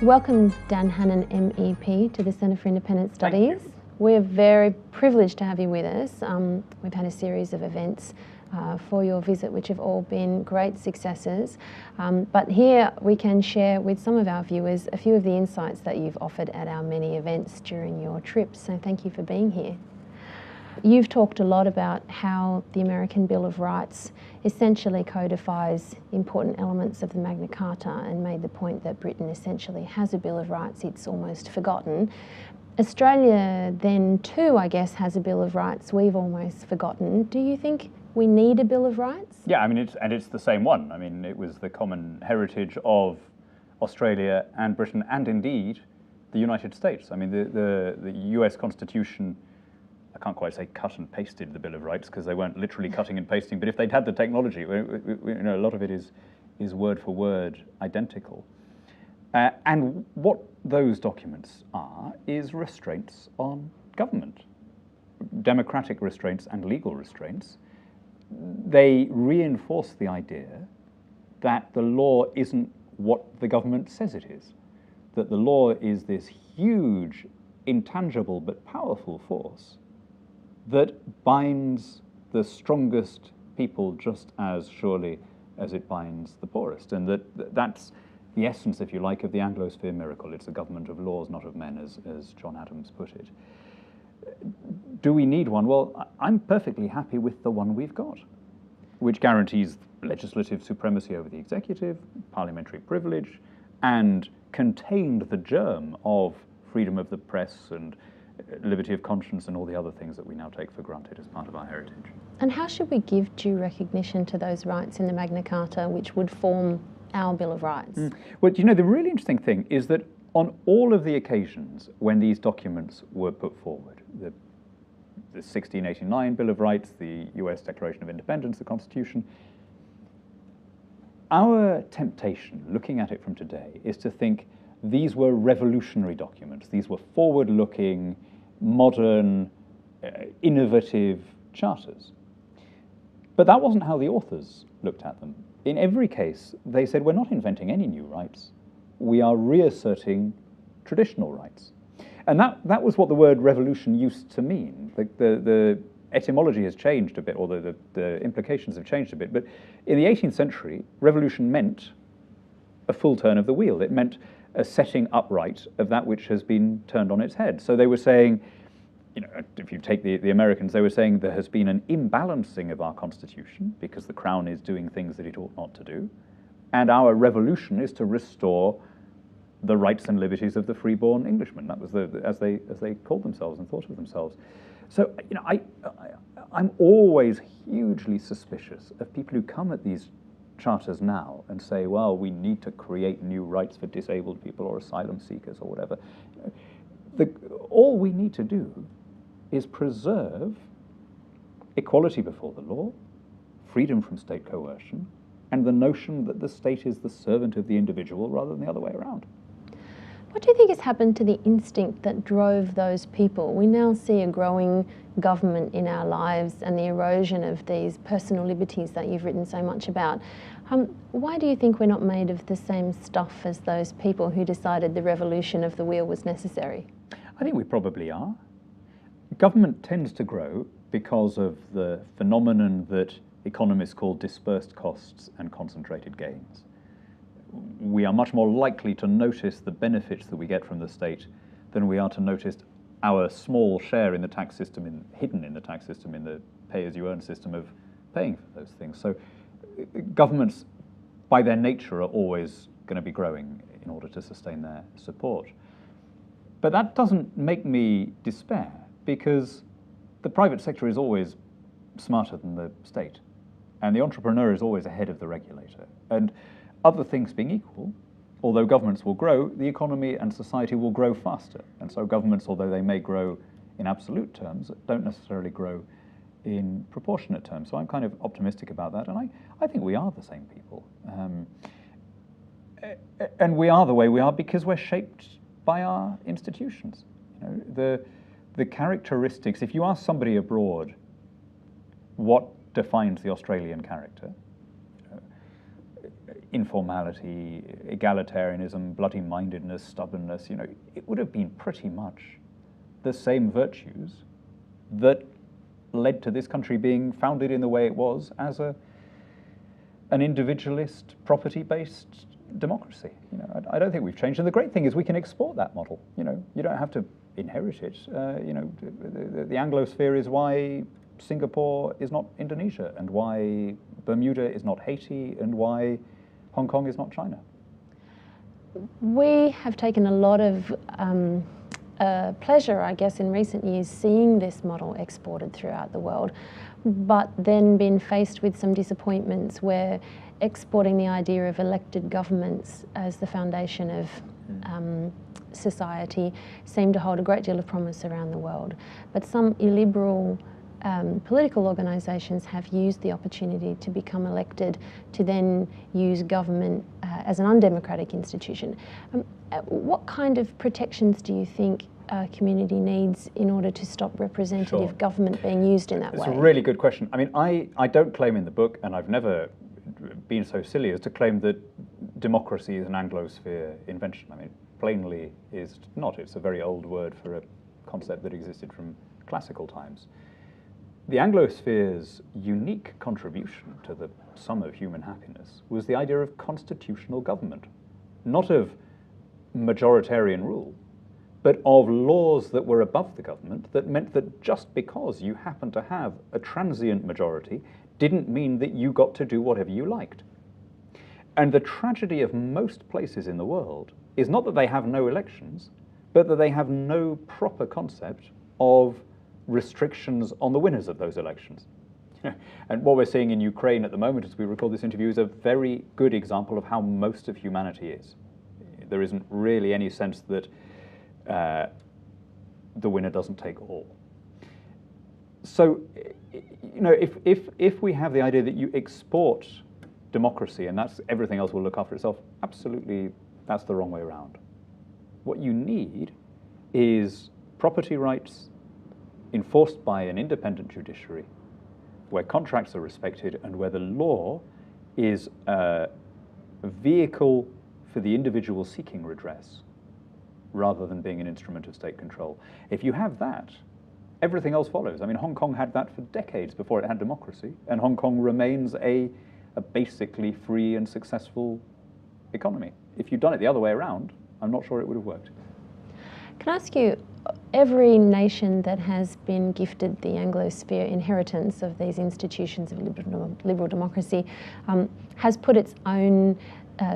Welcome, Dan Hannan, MEP, to the Centre for Independent Studies. We're very privileged to have you with us. We've had a series of events for your visit, which have all been great successes. But here we can share with some of our viewers a few of the insights that you've offered at our many events during your trips. So thank you for being here. You've talked a lot about how the American Bill of Rights essentially codifies important elements of the Magna Carta and made the point that Britain essentially has a Bill of Rights it's almost forgotten. Australia then too, I guess, has a Bill of Rights we've almost forgotten. Do you think we need a Bill of Rights? Yeah, I mean, it's the same one. I mean, it was the common heritage of Australia and Britain, and indeed the United States. I mean, the US Constitution, I can't quite say cut and pasted the Bill of Rights because they weren't literally cutting and pasting, but if they'd had the technology, you know, a lot of it is word for word identical. And what those documents are is restraints on government, democratic restraints and legal restraints. They reinforce the idea that the law isn't what the government says it is, that the law is this huge, intangible but powerful force that binds the strongest people just as surely as it binds the poorest. And that's the essence, if you like, of the Anglosphere miracle. It's a government of laws, not of men, as John Adams put it. Do we need one? Well, I'm perfectly happy with the one we've got, which guarantees legislative supremacy over the executive, parliamentary privilege, and contained the germ of freedom of the press and liberty of conscience and all the other things that we now take for granted as part of our heritage. And how should we give due recognition to those rights in the Magna Carta, which would form our Bill of Rights? Well, you know, the really interesting thing is that on all of the occasions when these documents were put forward, the 1689 Bill of Rights, the US Declaration of Independence, the Constitution, our temptation, looking at it from today, is to think these were revolutionary documents. These were forward-looking, modern, innovative charters. But that wasn't how the authors looked at them. In every case, they said, we're not inventing any new rights. We are reasserting traditional rights. And that was what the word revolution used to mean. The etymology has changed a bit, or the implications have changed a bit. But in the 18th century, revolution meant a full turn of the wheel. It meant a setting upright of that which has been turned on its head. So they were saying, you know, if you take the Americans, they were saying there has been an imbalancing of our Constitution because the Crown is doing things that it ought not to do, and our revolution is to restore the rights and liberties of the freeborn Englishmen. That was as they called themselves and thought of themselves. So, you know, I'm always hugely suspicious of people who come at these charters now and say, well, we need to create new rights for disabled people or asylum seekers or whatever. All we need to do is preserve equality before the law, freedom from state coercion, and the notion that the state is the servant of the individual rather than the other way around. What do you think has happened to the instinct that drove those people? We now see a growing government in our lives and the erosion of these personal liberties that you've written so much about. Why do you think we're not made of the same stuff as those people who decided the revolution of the wheel was necessary? I think we probably are. Government tends to grow because of the phenomenon that economists call dispersed costs and concentrated gains. We are much more likely to notice the benefits that we get from the state than we are to notice our small share in the tax system, hidden in the tax system, in the pay-as-you-earn system of paying for those things. So governments, by their nature, are always going to be growing in order to sustain their support. But that doesn't make me despair, because the private sector is always smarter than the state, and the entrepreneur is always ahead of the regulator. And other things being equal, although governments will grow, the economy and society will grow faster. And so governments, although they may grow in absolute terms, don't necessarily grow in proportionate terms. So I'm kind of optimistic about that, and I think we are the same people. And we are the way we are because we're shaped by our institutions. You know, the characteristics, if you ask somebody abroad what defines the Australian character, informality, egalitarianism, bloody-mindedness, stubbornness, it would have been pretty much the same virtues that led to this country being founded in the way it was as an individualist, property-based democracy. I don't think we've changed. And the great thing is we can export that model. You don't have to inherit it. The Anglosphere is why Singapore is not Indonesia, and why Bermuda is not Haiti, and why Hong Kong is not China. We have taken a lot of pleasure, I guess, in recent years seeing this model exported throughout the world, but then been faced with some disappointments where exporting the idea of elected governments as the foundation of society seemed to hold a great deal of promise around the world. But some illiberal political organisations have used the opportunity to become elected to then use government as an undemocratic institution. What kind of protections do you think a community needs in order to stop representative government being used in that way? It's a really good question. I mean, I don't claim in the book, and I've never been so silly as to claim that democracy is an Anglosphere invention. I mean, plainly is not. It's a very old word for a concept that existed from classical times. The Anglosphere's unique contribution to the sum of human happiness was the idea of constitutional government, not of majoritarian rule, but of laws that were above the government, that meant that just because you happened to have a transient majority didn't mean that you got to do whatever you liked. And the tragedy of most places in the world is not that they have no elections, but that they have no proper concept of restrictions on the winners of those elections. And what we're seeing in Ukraine at the moment as we record this interview is a very good example of how most of humanity is. There isn't really any sense that the winner doesn't take all. So, if we have the idea that you export democracy and that's everything else will look after itself, absolutely that's the wrong way around. What you need is property rights enforced by an independent judiciary, where contracts are respected and where the law is a vehicle for the individual seeking redress rather than being an instrument of state control. If you have that, everything else follows. I mean, Hong Kong had that for decades before it had democracy, and Hong Kong remains a basically free and successful economy. If you'd done it the other way around, I'm not sure it would have worked. Can I ask you, every nation that has been gifted the Anglosphere inheritance of these institutions of liberal democracy has put its own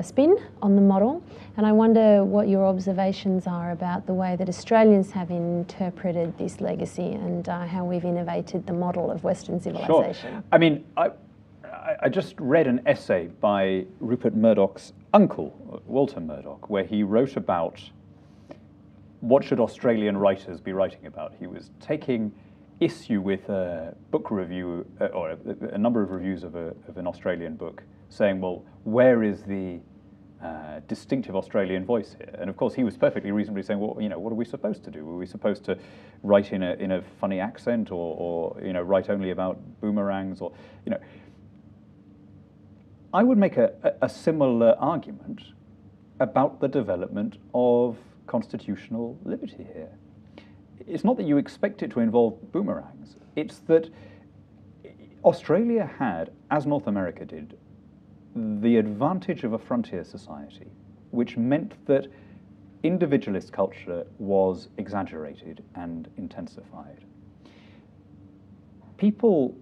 spin on the model, and I wonder what your observations are about the way that Australians have interpreted this legacy and how we've innovated the model of Western civilization. Sure. I mean, I just read an essay by Rupert Murdoch's uncle, Walter Murdoch, where he wrote about what should Australian writers be writing about. He was taking issue with a book review, or a number of reviews of an Australian book, saying, well, where is the distinctive Australian voice here? And of course, he was perfectly reasonably saying, well, what are we supposed to do? Were we supposed to write in a funny accent, or write only about boomerangs, or I would make a similar argument about the development of constitutional liberty here. It's not that you expect it to involve boomerangs. It's that Australia had, as North America did, the advantage of a frontier society, which meant that individualist culture was exaggerated and intensified. People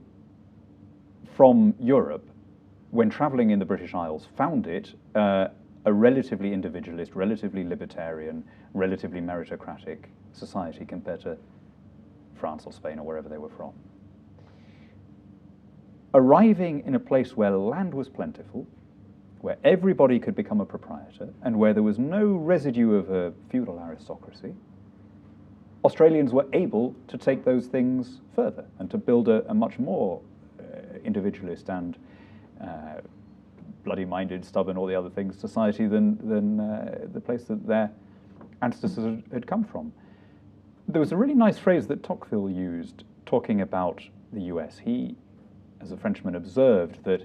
from Europe, when traveling in the British Isles, found it a relatively individualist, relatively libertarian, relatively meritocratic society compared to France or Spain or wherever they were from. Arriving in a place where land was plentiful, where everybody could become a proprietor, and where there was no residue of a feudal aristocracy, Australians were able to take those things further and to build a much more individualist and bloody-minded, stubborn, all the other things, society than the place that their ancestors had come from. There was a really nice phrase that Tocqueville used talking about the US. He, as a Frenchman, observed that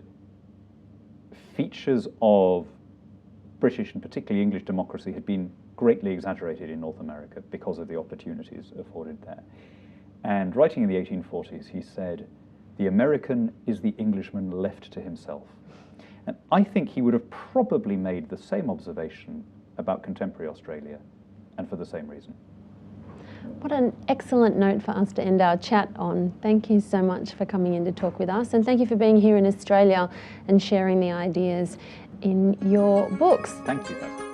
features of British and particularly English democracy had been greatly exaggerated in North America because of the opportunities afforded there. And writing in the 1840s, he said, "The American is the Englishman left to himself." And I think he would have probably made the same observation about contemporary Australia, and for the same reason. What an excellent note for us to end our chat on. Thank you so much for coming in to talk with us, and thank you for being here in Australia and sharing the ideas in your books. Thank you, Beth.